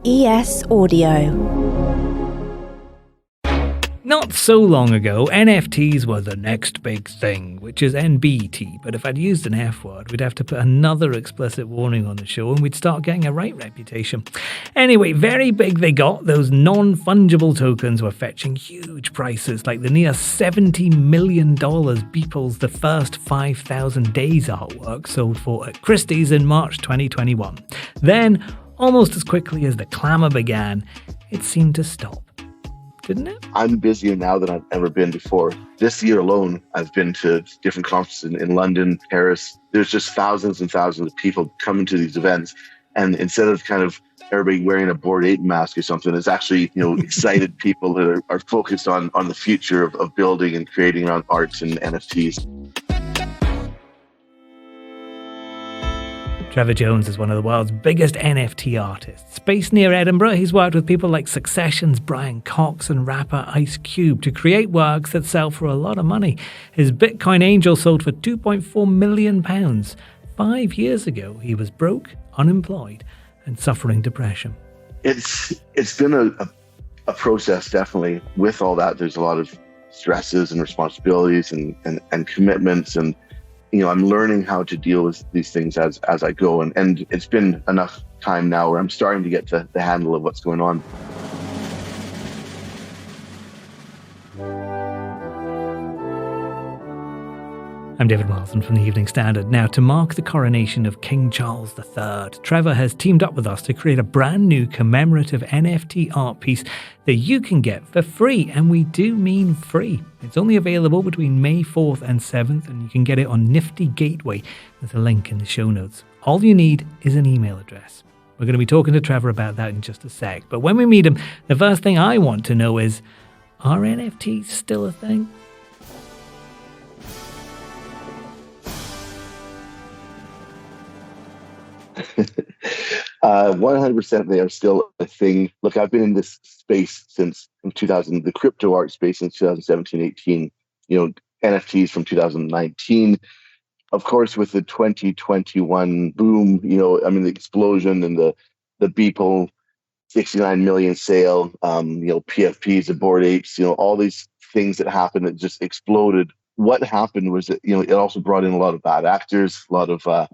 ES Audio. Not so long ago, NFTs were the next big thing, which is NBT, but if I'd used an F word, we'd have to put another explicit warning on the show and we'd start getting a right reputation. Anyway, very big they got. Those non-fungible tokens were fetching huge prices, like the near $70 million Beeple's The First 5,000 Days artwork sold for at Christie's in March 2021. Then, almost as quickly as the clamour began, it seemed to stop. Didn't it? I'm busier now than I've ever been before. This year alone, I've been to different conferences in London, Paris. There's just thousands and thousands of people coming to these events. And instead of kind of everybody wearing a Bored Ape mask or something, it's actually, excited people that are focused on the future of building and creating around arts and NFTs. Trevor Jones is one of the world's biggest NFT artists. Based near Edinburgh, he's worked with people like Succession's Brian Cox and rapper Ice Cube to create works that sell for a lot of money. His Bitcoin Angel sold for £2.4 million. 5 years ago, he was broke, unemployed, and suffering depression. It's been a process, definitely. With all that, there's a lot of stresses and responsibilities and commitments, and I'm learning how to deal with these things as I go. And it's been enough time now where I'm starting to get the handle of what's going on. I'm David Wilson from the Evening Standard. Now, to mark the coronation of King Charles III, Trevor has teamed up with us to create a brand new commemorative NFT art piece that you can get for free. And we do mean free. It's only available between May 4th and 7th, and you can get it on Nifty Gateway. There's a link in the show notes. All you need is an email address. We're going to be talking to Trevor about that in just a sec. But when we meet him, the first thing I want to know is, are NFTs still a thing? 100% they are still a thing. Look, I've been in this space since the crypto art space since 2017-18, NFTs from 2019. Of course, with the 2021 boom, the explosion and the Beeple 69 million sale, PFPs, the Bored Apes, all these things that happened that just exploded. What happened was that, it also brought in a lot of bad actors, a lot of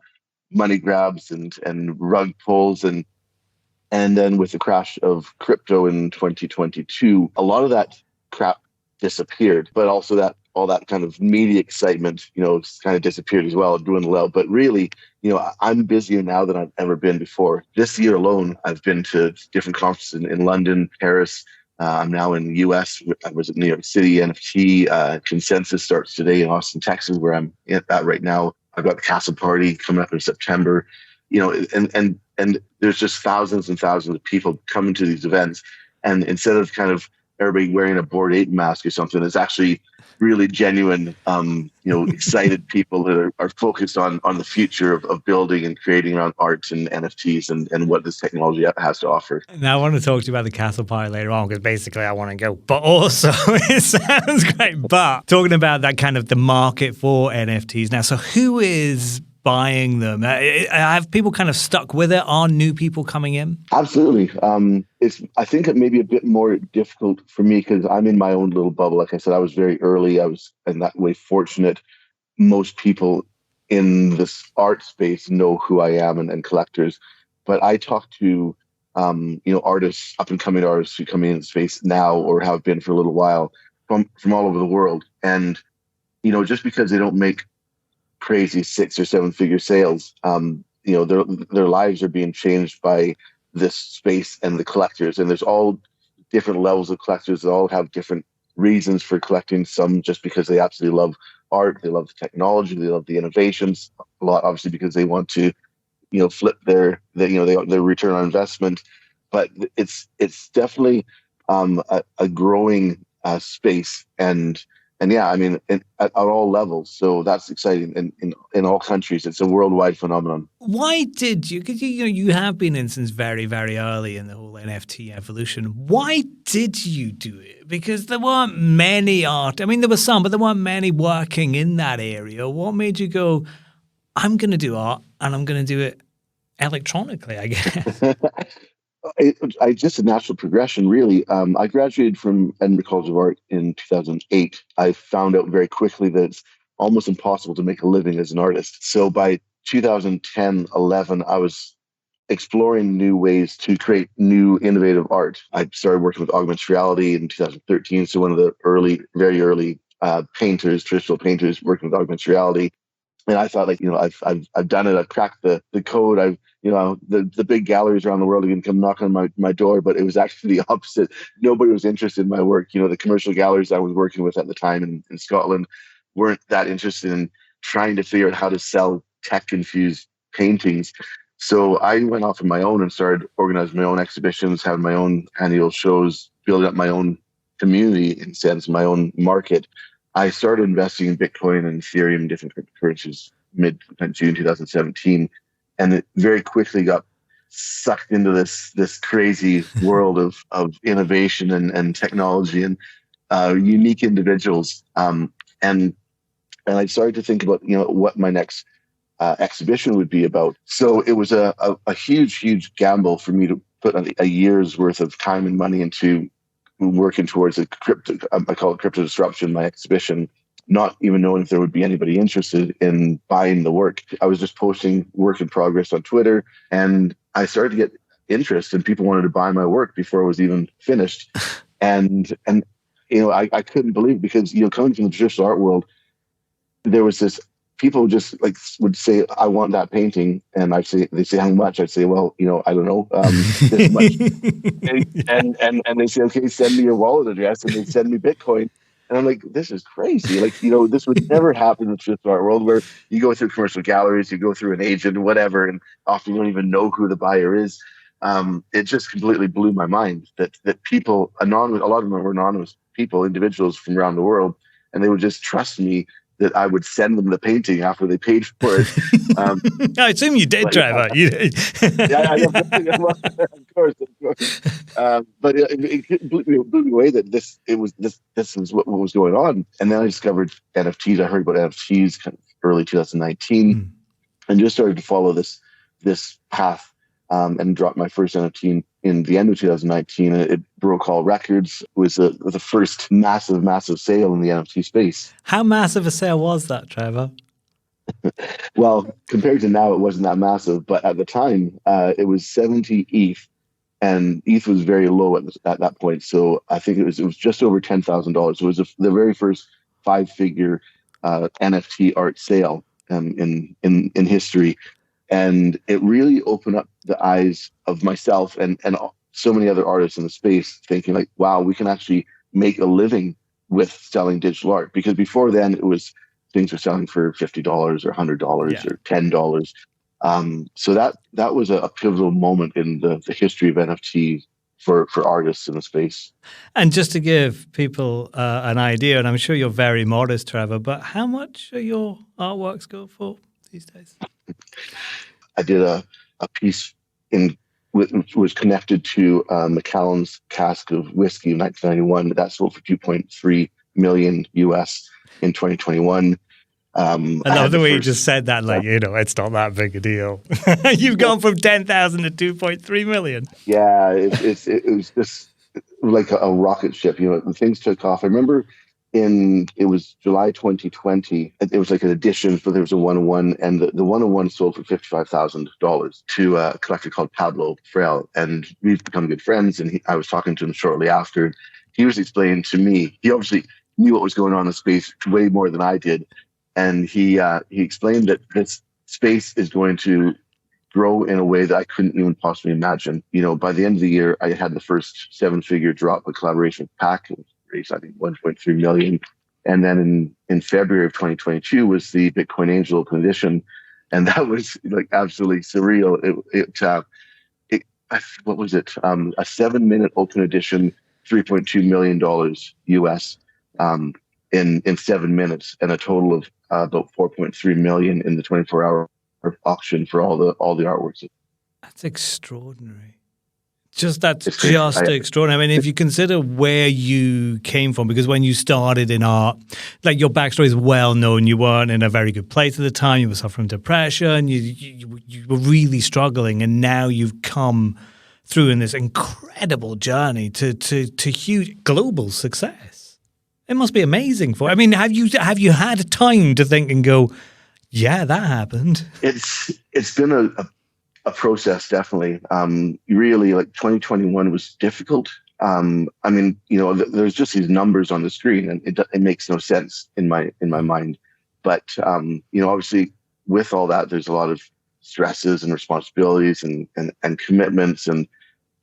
money grabs and rug pulls, and then with the crash of crypto in 2022, a lot of that crap disappeared, but also that all that kind of media excitement, kind of disappeared as well, dwindled out. But really, I'm busier now than I've ever been before. This year alone, I've been to different conferences in London, Paris. I'm now in the US. I was at New York City. NFT Consensus starts today in Austin, Texas, where I'm at right now. I've got the Castle Party coming up in September, and there's just thousands and thousands of people coming to these events. And instead of kind of everybody wearing a Bored Ape mask or something, it's actually really genuine, excited people that are focused on the future of building and creating around arts and NFTs and what this technology has to offer. Now, I want to talk to you about the Castle Party later on, because basically I want to go, but also it sounds great. But talking about that kind of the market for NFTs now, so who is buying them? Have people kind of stuck with it? Are new people coming in? Absolutely. I think it may be a bit more difficult for me because I'm in my own little bubble. Like I said, I was very early. I was in that way fortunate. Most people in this art space know who I am and collectors. But I talk to artists, up and coming artists who come in the space now or have been for a little while from all over the world. And, just because they don't make crazy 6 or 7 figure sales, their lives are being changed by this space and the collectors. And there's all different levels of collectors that all have different reasons for collecting. Some just because they absolutely love art, they love the technology, they love the innovations. A lot obviously because they want to flip their return on investment. But it's definitely a growing space, and yeah, at all levels. So that's exciting. In all countries, it's a worldwide phenomenon. Why did you? Because you have been in since very, very early in the whole NFT evolution. Why did you do it? Because there weren't many there were some, but there weren't many working in that area. What made you go, I'm going to do art and I'm going to do it electronically, I guess? I just a natural progression, really. I graduated from Edinburgh College of Art in 2008. I found out very quickly that it's almost impossible to make a living as an artist. So by 2010, 11, I was exploring new ways to create new innovative art. I started working with augmented reality in 2013. So one of the very early painters, traditional painters, working with augmented reality. And I thought, like, I've done it. I've cracked the code. The big galleries around the world are going to come knocking on my door, but it was actually the opposite. Nobody was interested in my work. The commercial galleries I was working with at the time in Scotland weren't that interested in trying to figure out how to sell tech-infused paintings. So I went off on my own and started organizing my own exhibitions, having my own annual shows, building up my own community, in a sense, my own market. I started investing in Bitcoin and Ethereum and different cryptocurrencies mid-June 2017, and it very quickly got sucked into this crazy world of innovation and technology and unique individuals. And I started to think about what my next exhibition would be about. So it was a huge gamble for me to put a year's worth of time and money into working towards I call it Crypto Disruption, my exhibition, not even knowing if there would be anybody interested in buying the work. I was just posting work in progress on Twitter, and I started to get interest, and people wanted to buy my work before it was even finished. And I couldn't believe it, because coming from the traditional art world, there was this. People just would say, "I want that painting," and they say, "How much?" I'd say, "Well, I don't know, this much." and they say, "Okay, send me your wallet address," and they send me Bitcoin, and I'm like, "This is crazy!" This would never happen in the traditional art world, where you go through commercial galleries, you go through an agent, whatever, and often you don't even know who the buyer is. It just completely blew my mind that people, anonymous, a lot of them were anonymous people, individuals from around the world, and they would just trust me that I would send them the painting after they paid for it. I assume you did, Trevor. Yeah, of course. But it blew me away that this is what was going on. And then I discovered NFTs. I heard about NFTs kind of early 2019, and just started to follow this path. And dropped my first NFT in the end of 2019. It broke all records. It was the first massive sale in the NFT space. How massive a sale was that, Trevor? Well, compared to now, it wasn't that massive. But at the time, it was 70 ETH, and ETH was very low at that point. So I think it was just over $10,000. It was the very first 5-figure NFT art sale in history. And it really opened up the eyes of myself and so many other artists in the space, thinking like, wow, we can actually make a living with selling digital art. Because before then, it was things were selling for $50 or $100 or $10. So that was a pivotal moment in the history of NFT for artists in the space. And just to give people an idea, and I'm sure you're very modest, Trevor, but how much are your artworks go for these days? I did a piece which was connected to Macallan's cask of whiskey in 1991. That sold for $2.3 million US in 2021. I love the way you just said that, like, it's not that big a deal. You've gone from 10,000 to 2.3 million. Yeah, it was just like a rocket ship. The things took off. I remember it was July 2020. It was like an edition, but there was a 101, and the 101 sold for $55,000 to a collector called Pablo Frail, and we've become good friends. And I was talking to him shortly after. He was explaining to me. He obviously knew what was going on in the space way more than I did, and he explained that this space is going to grow in a way that I couldn't even possibly imagine. By the end of the year, I had the first 7-figure drop, a collaboration with PAC. Raised, I think, 1.3 million. And then in February of 2022 was the Bitcoin Angel Open Edition. And that was like absolutely surreal. What was it? A 7-minute open edition, $3.2 million US in 7 minutes, and a total of about 4.3 million in the 24-hour auction for all the artworks. That's extraordinary. That's extraordinary. I mean, if you consider where you came from, because when you started in art, like, your backstory is well known. You weren't in a very good place at the time. You were suffering depression. You were really struggling, and now you've come through in this incredible journey to huge global success. It must be amazing for. I mean, have you had time to think and go, yeah, that happened? It's been a process, definitely. Really, like 2021 was difficult. I mean, there's just these numbers on the screen, and it makes no sense in my mind. But obviously, with all that, there's a lot of stresses and responsibilities and commitments, and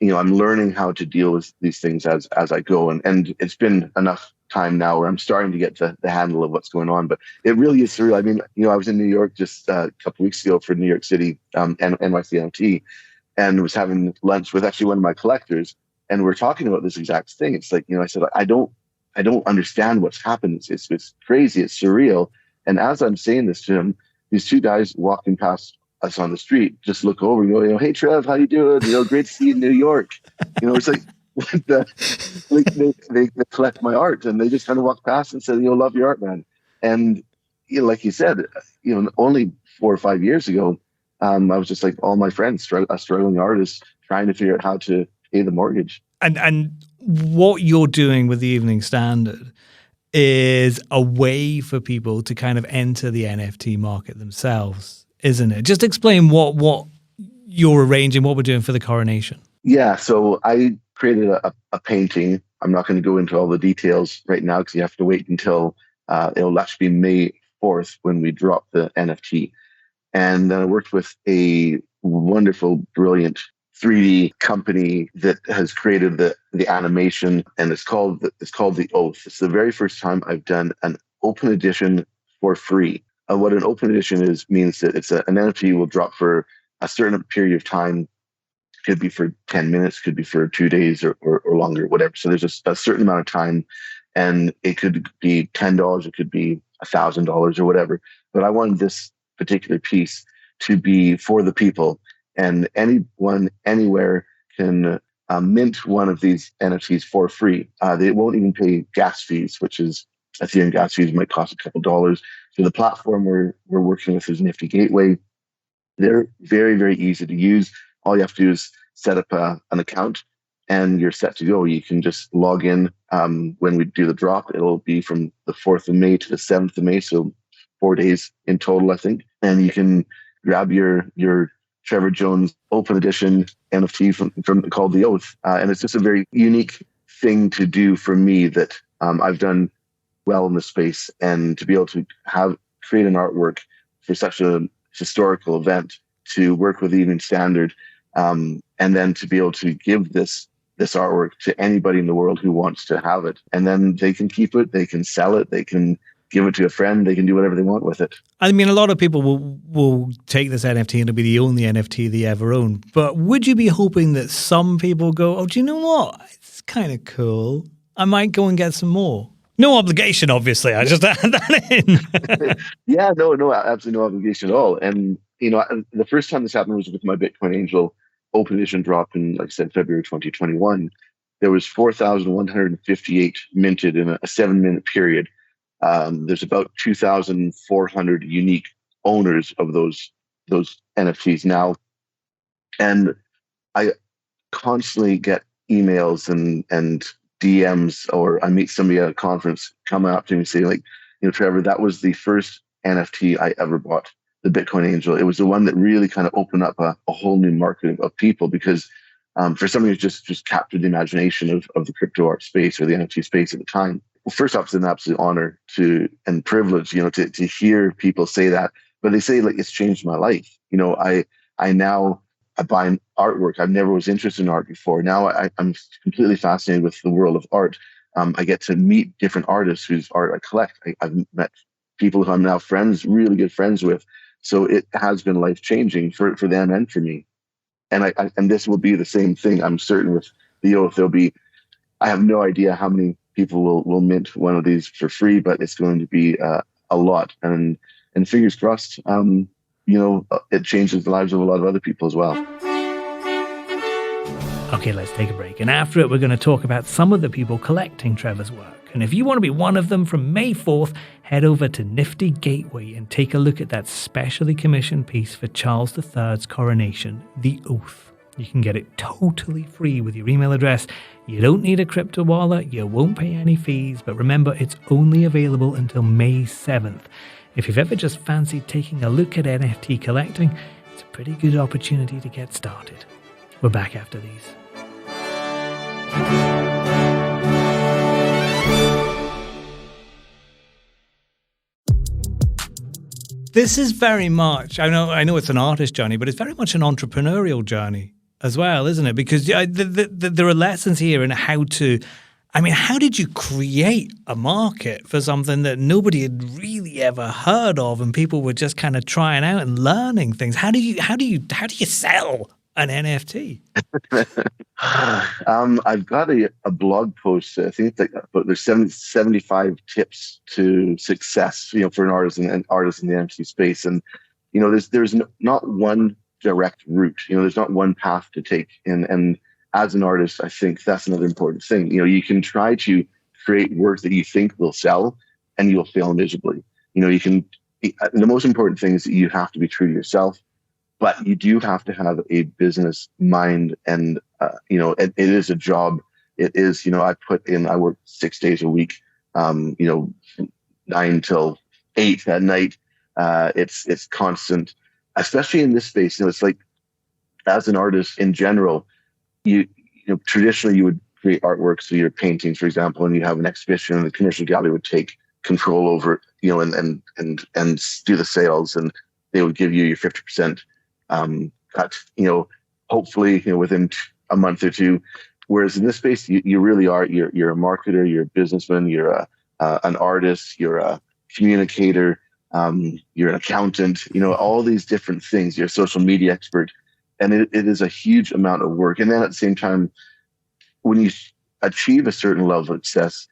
I'm learning how to deal with these things as I go, and it's been enough time now where I'm starting to get the handle of what's going on. But it really is surreal. I mean, I was in New York just a couple of weeks ago for New York City NYC NFT, and was having lunch with actually one of my collectors, and we're talking about this exact thing. It's like, I said, I don't understand what's happened. It's crazy. It's surreal. And as I'm saying this to him, these two guys walking past us on the street just look over and go, hey, Trev, how you doing? Great to see you in New York. It's like, they collect my art, and they just kind of walk past and said, love your art, man. And like you said, only 4 or 5 years ago, I was just like all my friends, struggling artists, trying to figure out how to pay the mortgage. And what you're doing with the Evening Standard is a way for people to kind of enter the NFT market themselves, isn't it? Just explain what you're arranging, what we're doing for the coronation. Yeah, so I created a painting. I'm not going to go into all the details right now because you have to wait until it'll actually be May 4th when we drop the NFT. And then I worked with a wonderful, brilliant 3D company that has created the animation, and it's called The Oath. It's the very first time I've done an open edition for free. What an open edition means that it's an NFT will drop for a certain period of time. Could be for 10 minutes, could be for 2 days or longer, whatever. So there's a certain amount of time, and it could be $10, it could be $1,000 or whatever. But I wanted this particular piece to be for the people, and anyone, anywhere can mint one of these NFTs for free. They won't even pay gas fees, which is Ethereum gas fees might cost a couple dollars. So the platform we're working with is Nifty Gateway. They're very, very easy to use. All you have to do is set up an account, and you're set to go. You can just log in when we do the drop. It'll be from the 4th of May to the 7th of May, so 4 days in total, I think. And you can grab your Trevor Jones open edition NFT from called The Oath. And it's just a very unique thing to do for me that I've done well in the space, and to be able to create an artwork for such a historical event, to work with Evening Standard, and then to be able to give this artwork to anybody in the world who wants to have it. And then they can keep it, they can sell it, they can give it to a friend, they can do whatever they want with it. I mean, a lot of people will take this NFT and it'll be the only NFT they ever own. But would you be hoping that some people go, oh, do you know what? It's kind of cool. I might go and get some more. No obligation, obviously. I just add that in. Yeah, no, absolutely no obligation at all. And, the first time this happened was with my Bitcoin Angel open edition drop in, like I said, February 2021. There was 4,158 minted in a 7-minute period. There's about 2,400 unique owners of those NFTs now. And I constantly get emails and DMs, or I meet somebody at a conference coming up to me and say, like, Trevor, that was the first NFT I ever bought, the Bitcoin Angel. It was the one that really kind of opened up a whole new market of people, because for somebody who's just captured the imagination of the crypto art space or the NFT space at the time. Well, first off, it's an absolute honor and privilege, to hear people say that. But they say, like, it's changed my life. I buy artwork. I never was interested in art before. Now I'm completely fascinated with the world of art. I get to meet different artists whose art I collect. I've met people who I'm now really good friends with. So it has been life-changing for them and for me. And and this will be the same thing, I'm certain, with The Oath. I have no idea how many people will mint one of these for free, but it's going to be a lot. And fingers crossed, it changes the lives of a lot of other people as well. Okay, let's take a break. And after it, we're going to talk about some of the people collecting Trevor's work. And if you want to be one of them, from May 4th, head over to Nifty Gateway and take a look at that specially commissioned piece for Charles III's coronation, The Oath. You can get it totally free with your email address. You don't need a crypto wallet. You won't pay any fees. But remember, it's only available until May 7th. If you've ever just fancied taking a look at NFT collecting, it's a pretty good opportunity to get started. We're back after these. This is very much, I know it's an artist journey, but it's very much an entrepreneurial journey as well, isn't it? Because there are lessons here in how did you create a market for something that nobody had really ever heard of, and people were just kind of trying out and learning things? How do you sell an NFT? I've got a blog post. I think there's 75 tips to success, for an artist and artists in the NFT space. And there's not one direct route. There's not one path to take. And as an artist, I think that's another important thing. You can try to create work that you think will sell, and you'll fail miserably. The most important thing is that you have to be true to yourself. But you do have to have a business mind, and it is a job. It is, I work 6 days a week, 9 till 8 at night. It's constant, especially in this space. It's like, as an artist in general, traditionally you would create artwork, so your paintings, for example, and you have an exhibition, and the commercial gallery would take control over it, and do the sales, and they would give you your 50%. Cut, hopefully, within a month or two. Whereas in this space, you really are, you're a marketer, you're a businessman, you're an artist, you're a communicator, you're an accountant, all these different things. You're a social media expert, and it is a huge amount of work. And then at the same time, when you achieve a certain level of success,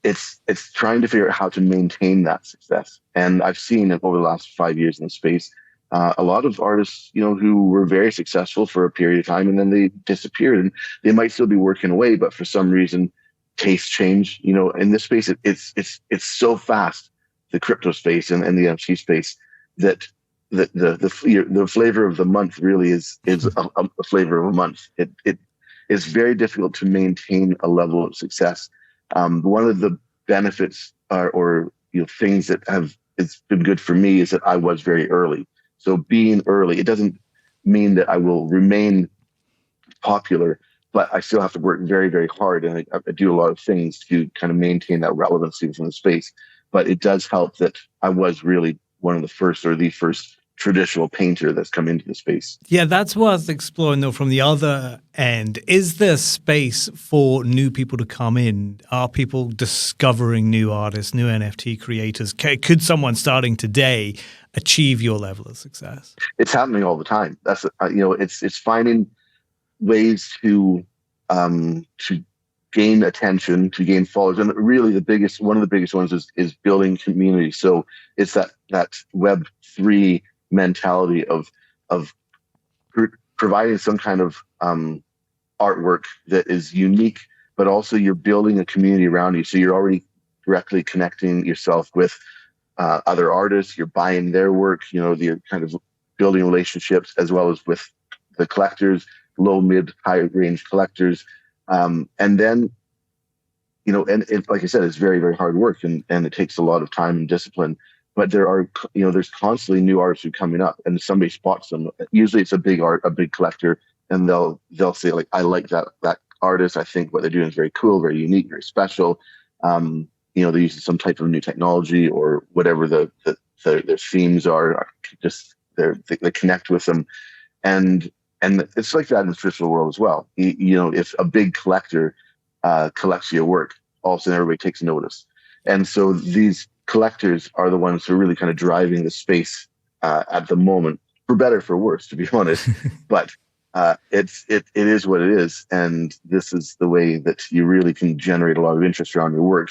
it's trying to figure out how to maintain that success. And I've seen it over the last 5 years in the space. A lot of artists, who were very successful for a period of time, and then they disappeared, and they might still be working away, but for some reason, tastes change. In this space, it's so fast, the crypto space and the NFT space, that the flavor of the month really is a flavor of a month. It is very difficult to maintain a level of success. One of the benefits or things that it's been good for me is that I was very early. So being early, it doesn't mean that I will remain popular, but I still have to work very, very hard. And I do a lot of things to kind of maintain that relevancy within the space. But it does help that I was really one of the first, or the first, traditional painter that's come into the space. Yeah, that's worth exploring, though, from the other end. Is there space for new people to come in? Are people discovering new artists, new NFT creators? Could someone starting today achieve your level of success? It's happening all the time. That's it's finding ways to gain attention, to gain followers, and really one of the biggest ones is building community. So it's that Web3 mentality of providing some kind of artwork that is unique, but also you're building a community around you. So you're already directly connecting yourself with other artists. You're buying their work. You're kind of building relationships, as well as with the collectors, low, mid, high range collectors, and then and like I said, it's very, very hard work, and it takes a lot of time and discipline. But there's constantly new artists who are coming up, and somebody spots them. Usually it's a big collector, and they'll say, like, I like that artist. I think what they're doing is very cool, very unique, very special. They're using some type of new technology or whatever their themes are. Just they connect with them, and it's like that in the traditional world as well. If a big collector collects your work, all of a sudden everybody takes notice, and so these collectors are the ones who are really kind of driving the space at the moment, for better, for worse, to be honest. But it is what it is, and this is the way that you really can generate a lot of interest around your work,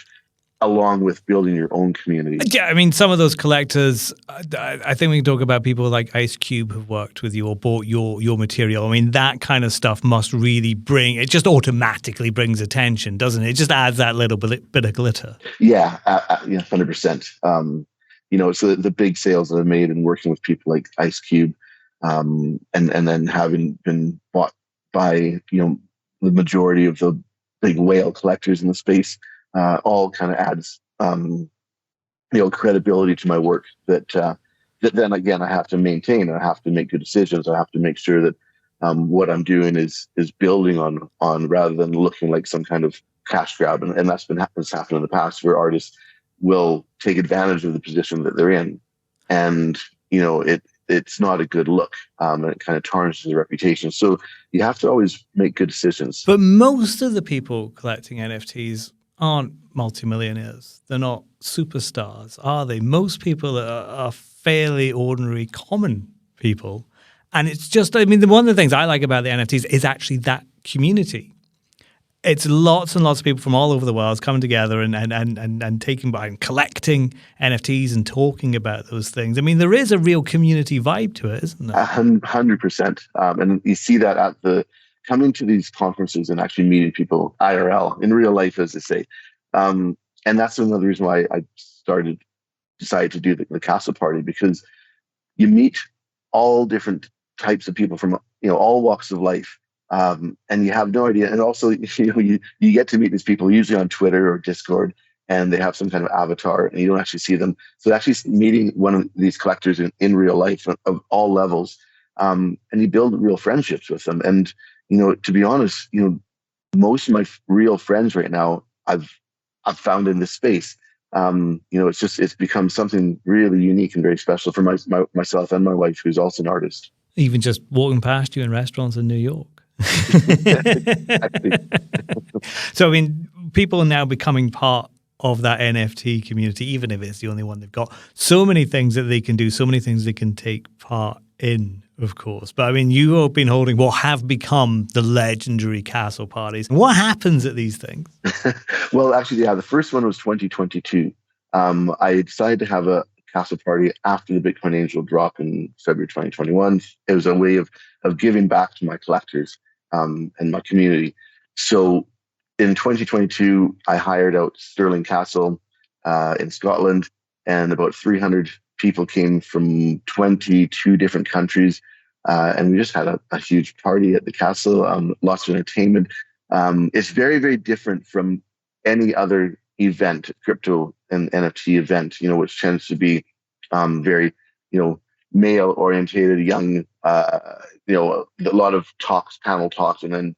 along with building your own community. Yeah, I mean, some of those collectors, I think we can talk about people like Ice Cube who've worked with you or bought your material. I mean, that kind of stuff must really it just automatically brings attention, doesn't it? It just adds that little bit of glitter. Yeah, 100%. So the big sales that I've made and working with people like Ice Cube, and then having been bought by the majority of the big whale collectors in the space, all kind of adds credibility to my work that then again I have to maintain. I have to make good decisions. I have to make sure that what I'm doing is building on rather than looking like some kind of cash grab. And that's happened in the past, where artists will take advantage of the position that they're in, and it's not a good look, and it kind of tarnishes the reputation. So you have to always make good decisions. But most of the people collecting NFTs aren't multimillionaires. They're not superstars, are they? Most people are fairly ordinary, common people. And it's just, one of the things I like about the NFTs is actually that community. It's lots and lots of people from all over the world coming together and taking by and collecting NFTs and talking about those things. There is a real community vibe to it, isn't there? 100%. And you see that at coming to these conferences and actually meeting people IRL, in real life, as they say. And that's another reason why I decided to do the Castle Party, because you meet all different types of people from all walks of life, and you have no idea. And also, you get to meet these people usually on Twitter or Discord, and they have some kind of avatar, and you don't actually see them. So actually meeting one of these collectors in real life of all levels, and you build real friendships with them. And to be honest, most of my real friends right now I've found in this space. It's become something really unique and very special for myself and my wife, who's also an artist. Even just walking past you in restaurants in New York. So, people are now becoming part of that NFT community, even if it's the only one they've got. So many things that they can do, so many things they can take part in, of course. But you have been holding what have become the legendary Castle parties. What happens at these things? Well, actually, the first one was 2022. I decided to have a Castle party after the Bitcoin Angel drop in February 2021. It was a way of giving back to my collectors and my community. So in 2022, I hired out Stirling Castle in Scotland, and about 300 people came from 22 different countries. And we just had a huge party at the castle, lots of entertainment. It's very, very different from any other event, crypto and NFT event, which tends to be very, male orientated, young, a lot of talks, panel talks, and then,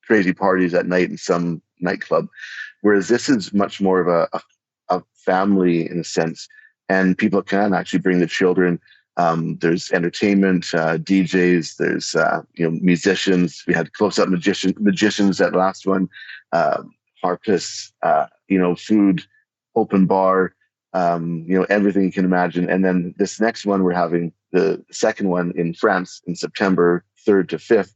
crazy parties at night in some nightclub. Whereas this is much more of a family in a sense, and people can actually bring the children. There's entertainment, DJs, there's musicians. We had close-up magicians at last one, harpists, food, open bar, everything you can imagine. And then this next one, we're having the second one in France in September 3rd to 5th.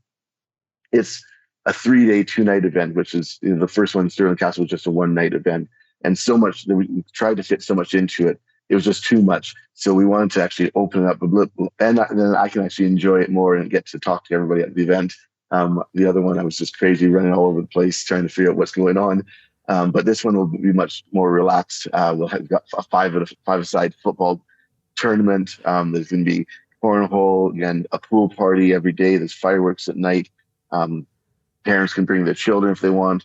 It's a 3-day, 2-night event, which is the first one, Stirling Castle, was just a 1-night event. And so much, we tried to fit so much into it. It was just too much. So we wanted to actually open it up a little, and then I can actually enjoy it more and get to talk to everybody at the event. The other one, I was just crazy, running all over the place, trying to figure out what's going on. But this one will be much more relaxed. We'll have got a five-a-side football tournament. There's going to be cornhole, again, a pool party every day. There's fireworks at night. Parents can bring their children if they want.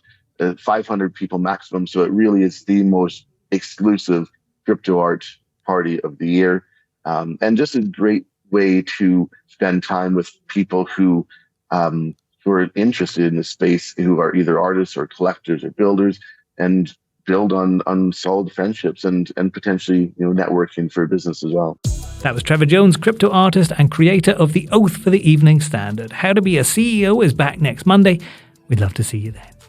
500 people maximum. So it really is the most exclusive crypto art party of the year. And just a great way to spend time with people who are interested in this space, who are either artists or collectors or builders, and build on solid friendships and potentially networking for business as well. That was Trevor Jones, crypto artist and creator of the Oath for the Evening Standard. How to Be a CEO is back next Monday. We'd love to see you then.